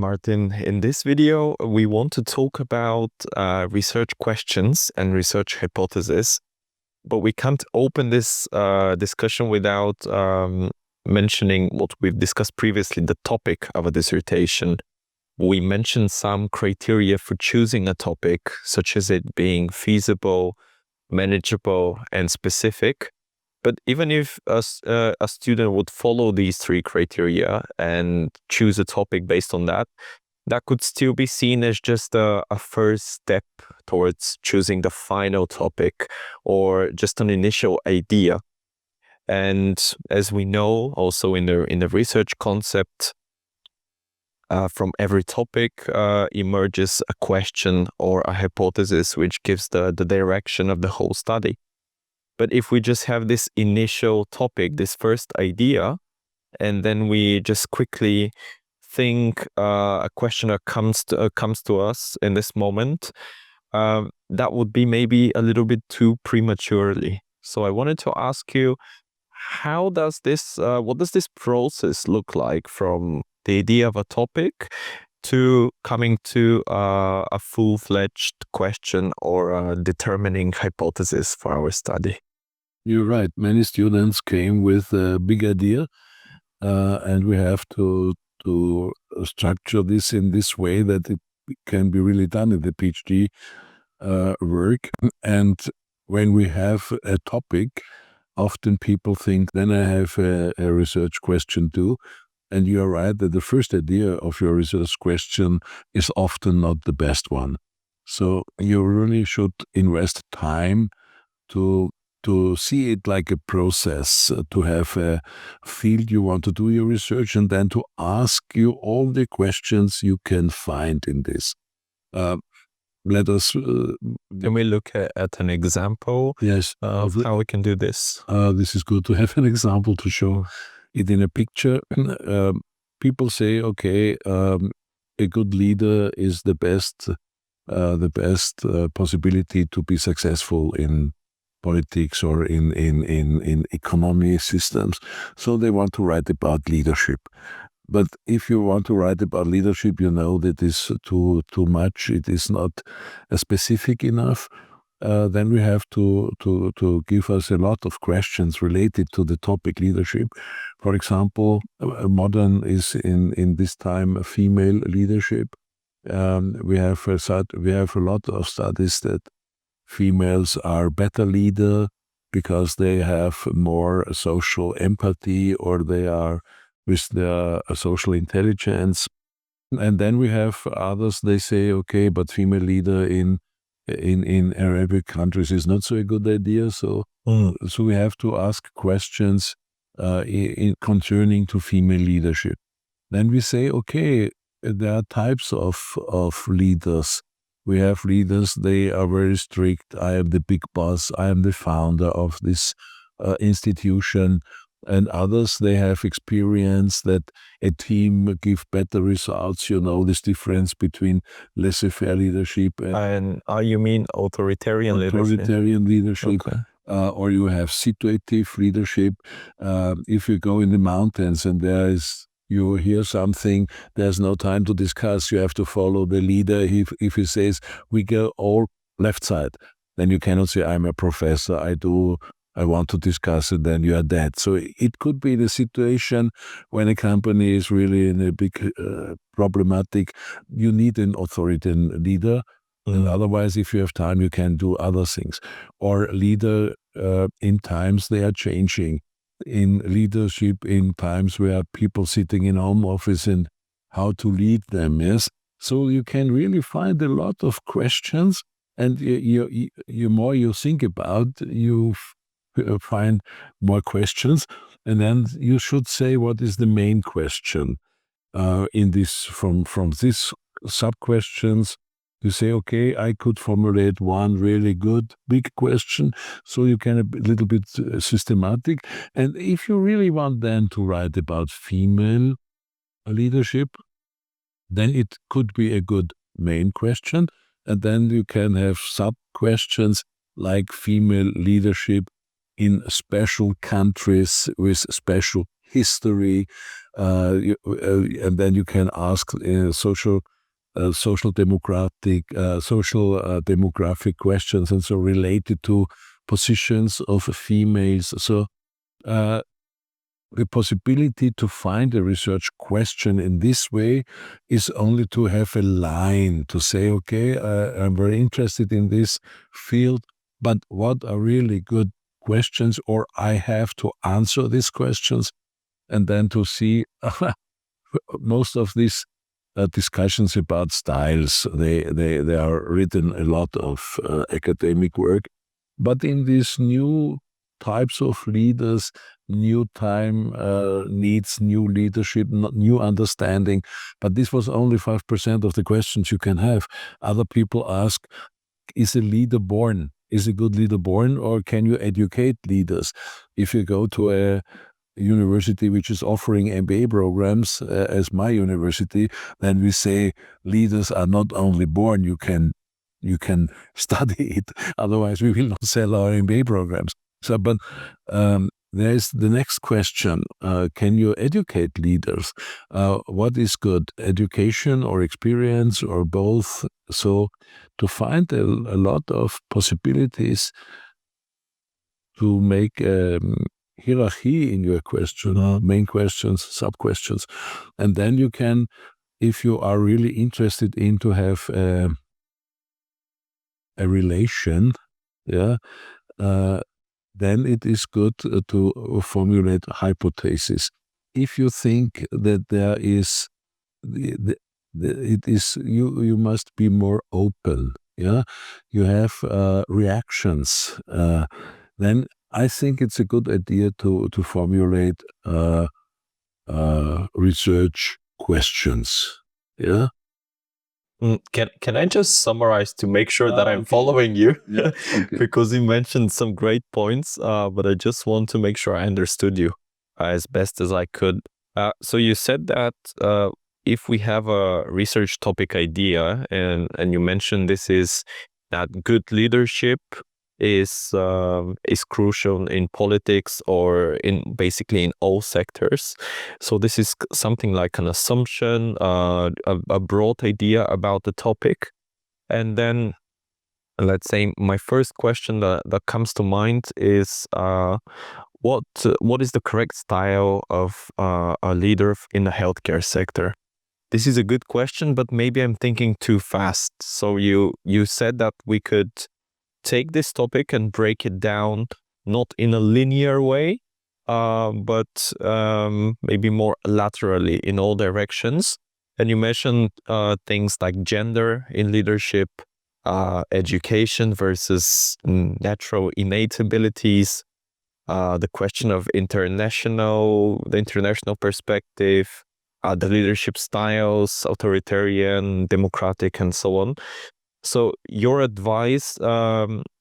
Martin. In this video, we want to talk about research questions and research hypotheses, but we can't open this discussion without mentioning what we've discussed previously, the topic of a dissertation. We mentioned some criteria for choosing a topic, such as it being feasible, manageable, and specific. But even if a student would follow these three criteria and choose a topic based on that, that could still be seen as just a first step towards choosing the final topic or just an initial idea. And as we know, also in the research concept, from every topic emerges a question or a hypothesis, which gives the direction of the whole study. But if we just have this initial topic, this first idea, and then we just quickly think a question comes to us in this moment, that would be maybe a little bit too prematurely. So I wanted to ask you, what does this process look like from the idea of a topic to coming to a full-fledged question or determining hypothesis for our study? You're right. Many students came with a big idea, and we have to structure this in this way that it can be really done in the PhD work. And when we have a topic, often people think, then I have a research question too. And you're right that the first idea of your research question is often not the best one. So you really should invest time to see it like a process, to have a field you want to do your research, and then to ask you all the questions you can find in this. Let us... Can we look at an example yes, of how we can do this? This is good to have an example to show it in a picture. People say, okay, a good leader is the best possibility to be successful in politics or in economy systems. So they want to write about leadership. But if you want to write about leadership, you know that is too much. It is not specific enough. Then we have to give us a lot of questions related to the topic leadership. For example, modern is in this time female leadership. We have a lot of studies that females are better leader because they have more social empathy, or they are with their social intelligence. And then we have others, they say, okay, but female leader in Arabic countries is not so a good idea. So we have to ask questions concerning to female leadership. Then we say, okay, there are types of leaders. We have leaders, they are very strict. I am the big boss. I am the founder of this institution. And others, they have experience that a team give better results. You know, this difference between laissez-faire leadership and you mean authoritarian leadership. Okay. Or you have situative leadership. If you go in the mountains and you hear something, there's no time to discuss. You have to follow the leader. If he says, we go all left side, then you cannot say, I'm a professor, I want to discuss it, then you are dead. So it could be the situation when a company is really in a big problematic. You need an authoritarian leader. And otherwise, if you have time, you can do other things. Or leader in times they are changing. In leadership, in times where people sitting in home office and how to lead them, yes? So you can really find a lot of questions, and you more you think about, you find more questions, and then you should say what is the main question in this from these sub-questions. You say, okay, I could formulate one really good big question, so you can a little bit systematic. And if you really want then to write about female leadership, then it could be a good main question, and then you can have sub-questions like female leadership in special countries with special history, and then you can ask social demographic questions, and so related to positions of females. So the possibility to find a research question in this way is only to have a line to say, okay, I'm very interested in this field, but what are really good questions, or I have to answer these questions, and then to see most of these discussions about styles, they are written a lot of academic work, but in these new types of leaders, new time needs new leadership, new understanding. But this was only 5% of the questions you can have. Other people ask, is a leader born? Is a good leader born, or can you educate leaders? If you go to a university which is offering MBA programs, as my university, then we say leaders are not only born, you can study it. Otherwise, we will not sell our MBA programs. So, but there's the next question. Can you educate leaders? What is good, education or experience or both? So to find a lot of possibilities to make hierarchy in your question, main questions, sub-questions. And then you can, if you are really interested in to have a relation, then it is good to formulate hypotheses. If you think that there is, you must be more open. You have reactions. Then I think it's a good idea to formulate research questions. Yeah. Can I just summarize to make sure that I'm following you? Yeah, okay. Because you mentioned some great points, but I just want to make sure I understood you as best as I could. So you said that if we have a research topic idea, and you mentioned this is that good leadership is crucial in politics or in basically in all sectors. So this is something like an assumption, a broad idea about the topic. And then let's say my first question that comes to mind is what is the correct style of a leader in the healthcare sector? This is a good question, but maybe I'm thinking too fast. So you said that we could take this topic and break it down, not in a linear way, but maybe more laterally in all directions. And you mentioned things like gender in leadership, education versus natural innate abilities, the question of the international perspective, the leadership styles, authoritarian, democratic, and so on. So your advice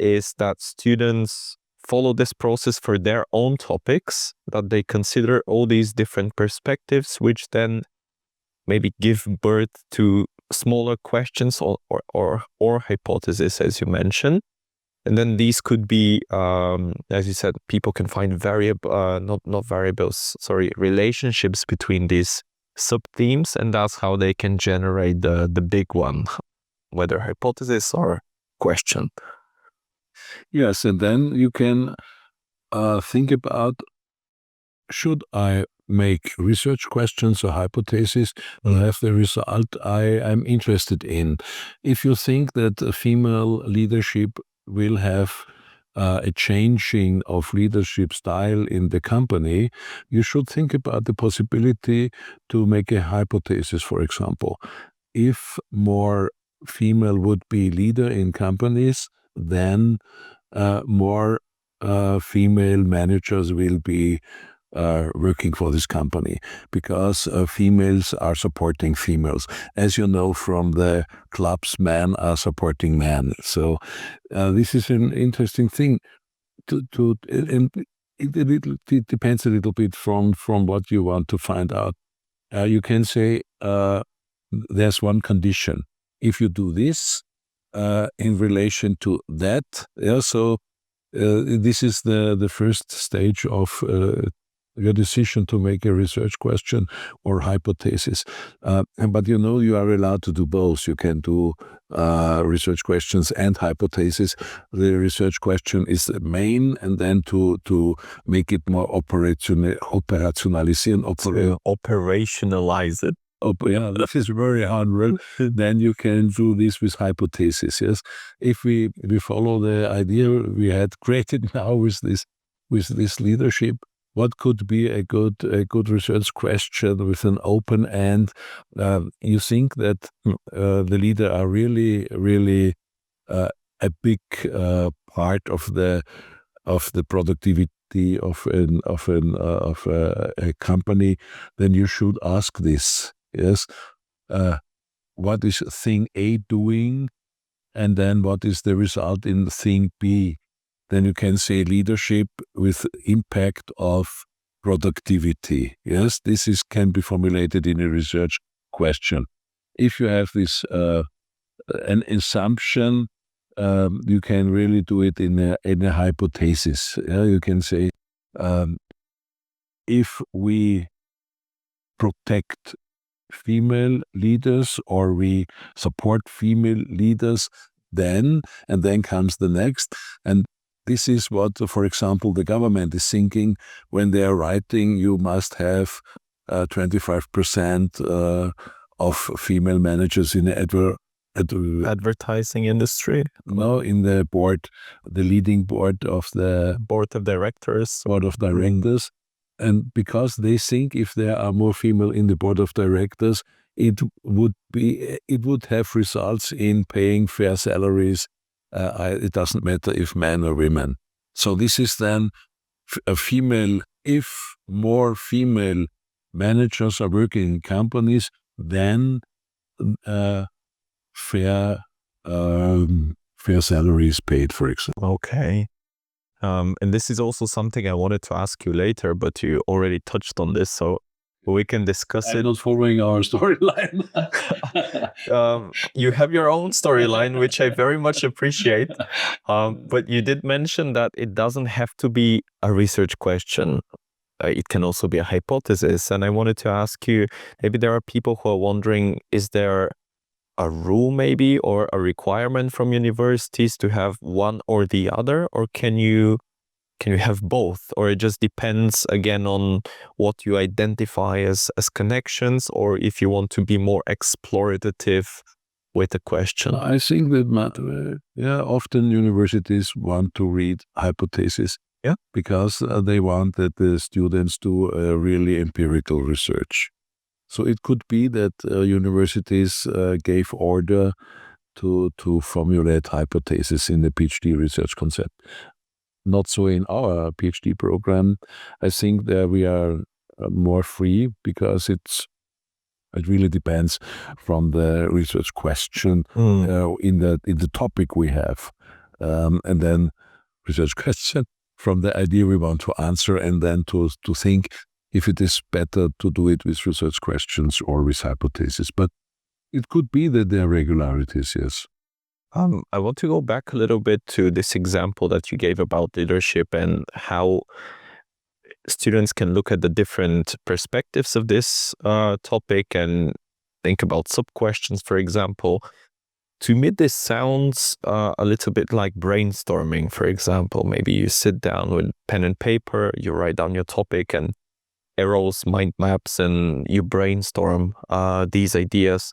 is that students follow this process for their own topics, that they consider all these different perspectives, which then maybe give birth to smaller questions or hypotheses, as you mentioned. And then these could be, as you said, people can find relationships between these sub-themes, and that's how they can generate the big one, whether hypothesis or question. Yes, and then you can think about, should I make research questions or hypotheses to have the result I'm interested in? If you think that female leadership will have a changing of leadership style in the company, you should think about the possibility to make a hypothesis, for example. If more female would be leader in companies, then more female managers will be working for this company, because females are supporting females. As you know from the clubs, men are supporting men. So this is an interesting thing. And it depends a little bit from what you want to find out. You can say there's one condition. If you do this in relation to that, so this is the first stage of your decision to make a research question or hypothesis. But you are allowed to do both. You can do research questions and hypothesis. The research question is the main, and then to make it more Operationalize it. Yeah, this is very hard word. Then you can do this with hypothesis. Yes, if we follow the idea we had created now with this leadership, what could be a good research question with an open end? You think that the leader are really a big part of the productivity of a company, then you should ask this. Yes, what is thing A doing, and then what is the result in thing B? Then you can say leadership with impact of productivity. Yes, this can be formulated in a research question. If you have this an assumption, you can really do it in a hypothesis. Yeah? You can say, if we protect female leaders or we support female leaders, and then comes the next. And this is what, for example, the government is thinking when they are writing, you must have 25% of female managers in the advertising industry. No, in the board, the leading board of the board of directors. And because they think if there are more female in the board of directors, it would have results in paying fair salaries. It doesn't matter if men or women. So this is then if more female managers are working in companies, then fair salaries paid, for example. Okay. And this is also something I wanted to ask you later, but you already touched on this, so we can discuss it. I'm not following our storyline. You have your own storyline, which I very much appreciate. But you did mention that it doesn't have to be a research question. It can also be a hypothesis. And I wanted to ask you, maybe there are people who are wondering, is there a rule maybe or a requirement from universities to have one or the other, or can you have both, or it just depends again on what you identify as connections, or if you want to be more explorative with a question? I think that often universities want to read hypotheses, because they want that the students do really empirical research. So it could be that universities gave order to formulate hypotheses in the PhD research concept. Not so in our PhD program. I think that we are more free because it really depends from the research question in the topic we have, and then research question from the idea we want to answer, and then to think if it is better to do it with research questions or with hypotheses. But it could be that there are regularities, yes. I want to go back a little bit to this example that you gave about leadership and how students can look at the different perspectives of this topic and think about sub-questions, for example. To me, this sounds a little bit like brainstorming, for example. Maybe you sit down with pen and paper, you write down your topic and arrows, mind maps, and you brainstorm these ideas.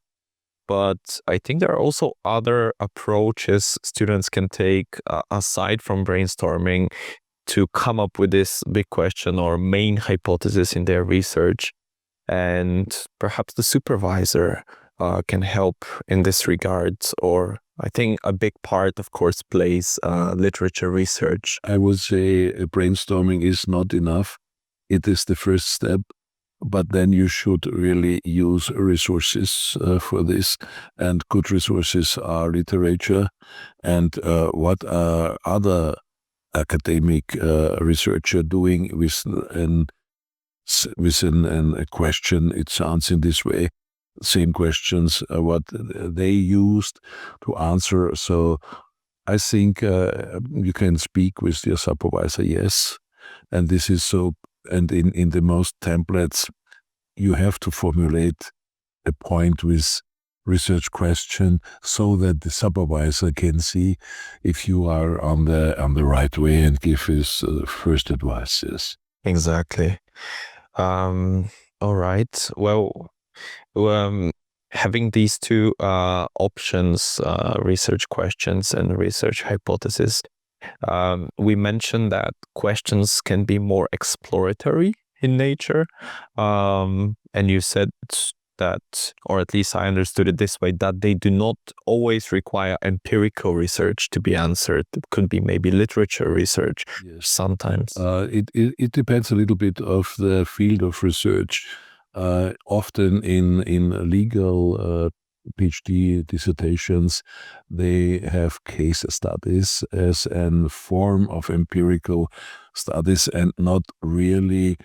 But I think there are also other approaches students can take aside from brainstorming to come up with this big question or main hypothesis in their research. And perhaps the supervisor can help in this regard. Or I think a big part, of course, plays literature research. I would say brainstorming is not enough. It is the first step. But then you should really use resources for this, and good resources are literature. And what are other academic researcher doing with a question? It sounds in this way. Same questions, what they used to answer. So I think you can speak with your supervisor, yes. And this is so and in the most templates, you have to formulate a point with research question so that the supervisor can see if you are on the right way and give his first advice. Yes. Exactly. All right. Well, having these two options, research questions and research hypothesis, we mentioned that questions can be more exploratory in nature. And you said that, or at least I understood it this way, that they do not always require empirical research to be answered. It could be maybe literature research. Yes. Sometimes. It depends a little bit of the field of research. Often in legal PhD dissertations, they have case studies as a form of empirical studies and not really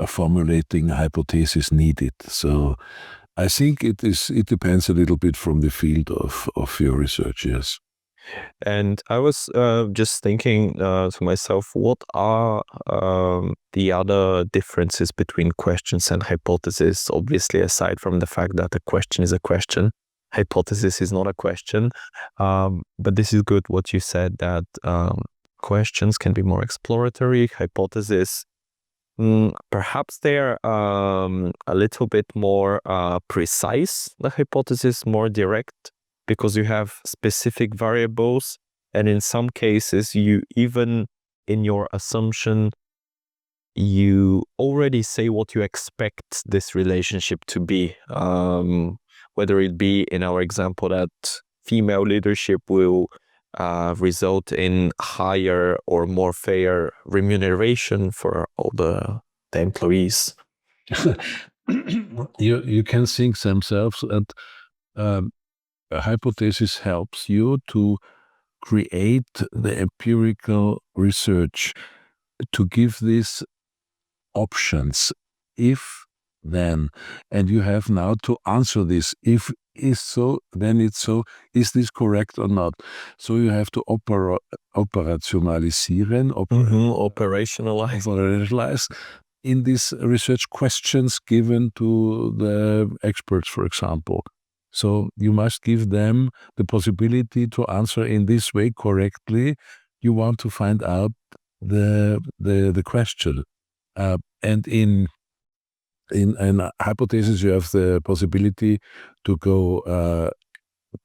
formulating hypothesis needed. So I think it depends a little bit from the field of your research, yes. And I was just thinking to myself, what are the other differences between questions and hypothesis? Obviously, aside from the fact that a question is a question, hypothesis is not a question. But this is good what you said, that questions can be more exploratory, hypothesis, perhaps they're a little bit more precise, the hypothesis more direct, because you have specific variables, and in some cases you even in your assumption you already say what you expect this relationship to be, whether it be in our example that female leadership will result in higher or more fair remuneration for all the employees. You can think themselves, and a hypothesis helps you to create the empirical research, to give these options, if, then, and you have now to answer this. If is so, then it's so. Is this correct or not? So you have to operationalisieren, operationalize in these research questions given to the experts, for example. So you must give them the possibility to answer in this way correctly. You want to find out the question. And in a hypothesis, you have the possibility to go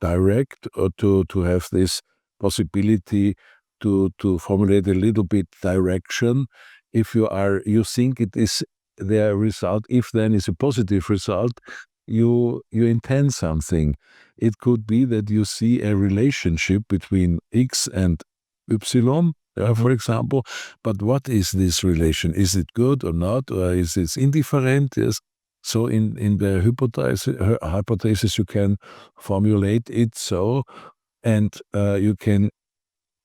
direct, or to have this possibility to formulate a little bit direction. If you think it is the result, if then is a positive result, you intend something. It could be that you see a relationship between X and Y, for example, but what is this relation? Is it good or not, or is it indifferent? Yes. So in the hypothesis, you can formulate it so, and you can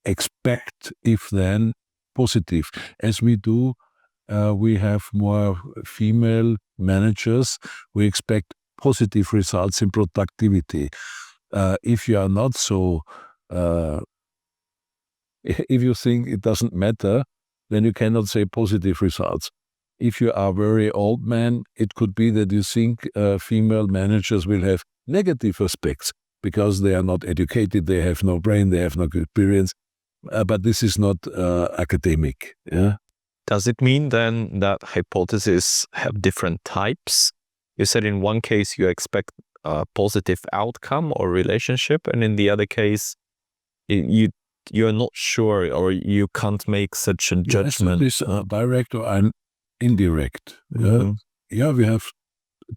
expect, if then, positive. As we do, we have more female managers. We expect positive results in productivity. If you are not so, if you think it doesn't matter, then you cannot say positive results. If you are a very old man, it could be that you think female managers will have negative aspects because they are not educated, they have no brain, they have no experience. But this is not academic. Yeah. Does it mean then that hypotheses have different types? You said in one case you expect a positive outcome or relationship, and in the other case you're not sure, or you can't make such a judgment. Yes, direct or indirect. Mm-hmm. Yeah, we have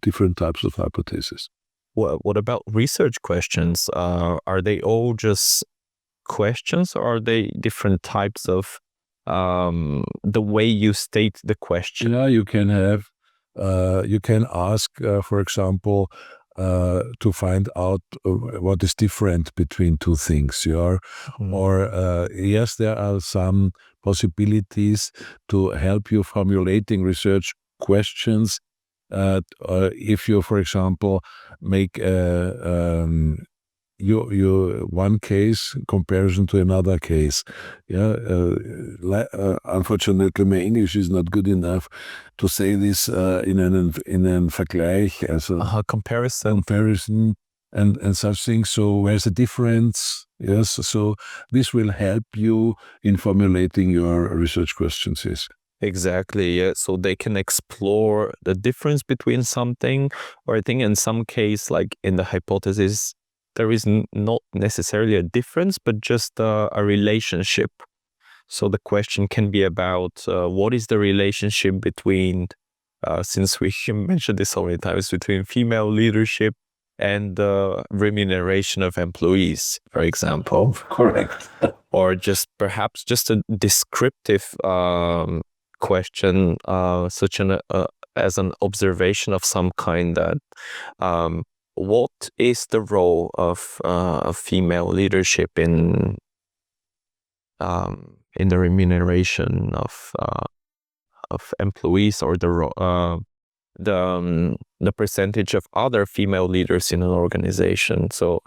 different types of hypotheses. What about research questions? Are they all just questions, or are they different types of the way you state the question? Yeah, you can have, you can ask, for example, to find out what is different between two things. Or yes, there are some possibilities to help you formulating research questions. If you, for example, make your one case comparison to another case. Yeah, unfortunately, my English is not good enough to say this in an Vergleich, as a comparison and such things. So where's the difference? Yes, so this will help you in formulating your research questions. Yes. Exactly. Yeah. So they can explore the difference between something, or I think in some case, like in the hypothesis, there is not necessarily a difference, but just a relationship. So the question can be about what is the relationship between, since we mentioned this so many times, between female leadership and the remuneration of employees, for example. Correct. Or just perhaps just a descriptive question, such as an observation of some kind, that what is the role of female leadership in the remuneration of employees, or the percentage of other female leaders in an organization. So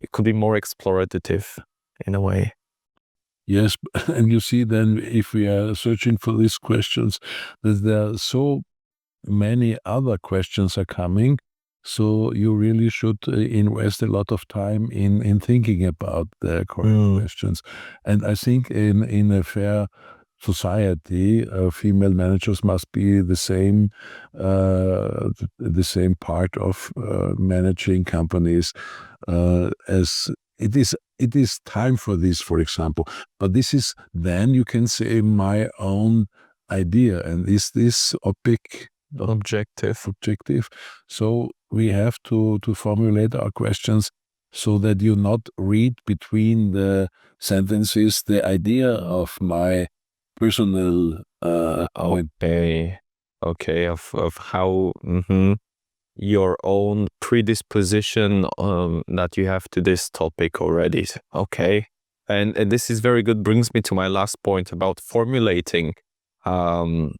it could be more explorative in a way. Yes, and you see then, if we are searching for these questions, that there are so many other questions are coming. So you really should invest a lot of time in thinking about the correct questions. And I think in a fair society, female managers must be the same part of managing companies as it is. It is time for this, for example. But this is, then you can say, my own idea, and is this objective. So we have to formulate our questions so that you not read between the sentences the idea of my personal okay, of how your own predisposition that you have to this topic already. Okay, and this is very good. Brings me to my last point about formulating the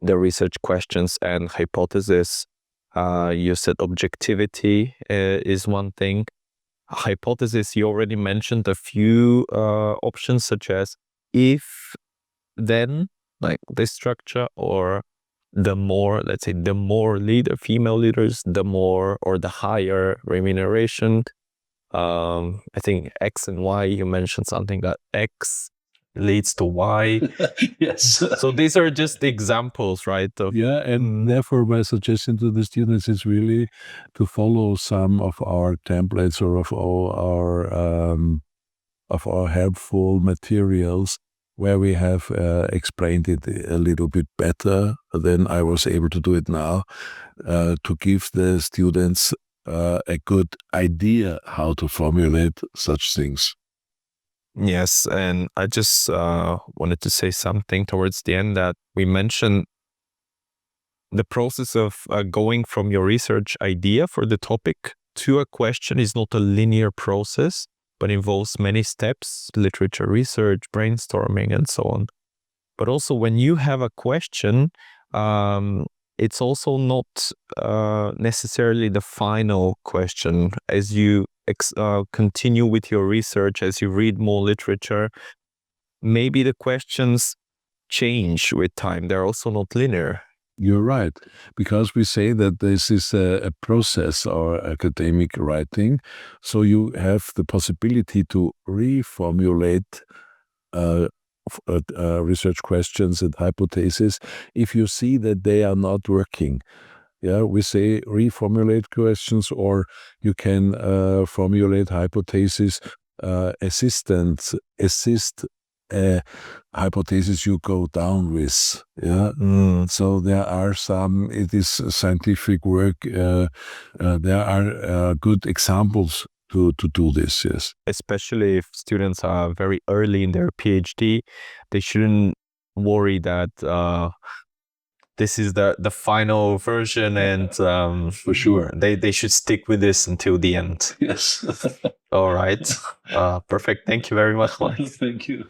research questions and hypothesis. You said objectivity is one thing. Hypothesis, you already mentioned a few options, such as if, then, like this structure, or the more, let's say, the more female leaders, the more, or the higher remuneration. I think X and Y, you mentioned something that X leads to Y. Yes. So these are just examples, right? Yeah, and therefore my suggestion to the students is really to follow some of our templates, or of our helpful materials, where we have explained it a little bit better than I was able to do it now, to give the students a good idea how to formulate such things. Yes, and I just wanted to say something towards the end, that we mentioned the process of going from your research idea for the topic to a question is not a linear process, but involves many steps: literature research, brainstorming, and so on. But also, when you have a question, it's also not necessarily the final question. As you continue with your research, as you read more literature, maybe the questions change with time. They're also not linear. You're right, because we say that this is a process, or academic writing, so you have the possibility to reformulate research questions and hypotheses if you see that they are not working. Yeah, we say reformulate questions, or you can formulate hypotheses, assist a hypothesis you go down with. Yeah. So there are some, it is scientific work, there are good examples to do this. Yes, especially if students are very early in their PhD, they shouldn't worry that this is the final version, and for sure they should stick with this until the end. Yes. All right. Perfect. Thank you very much. Thank you.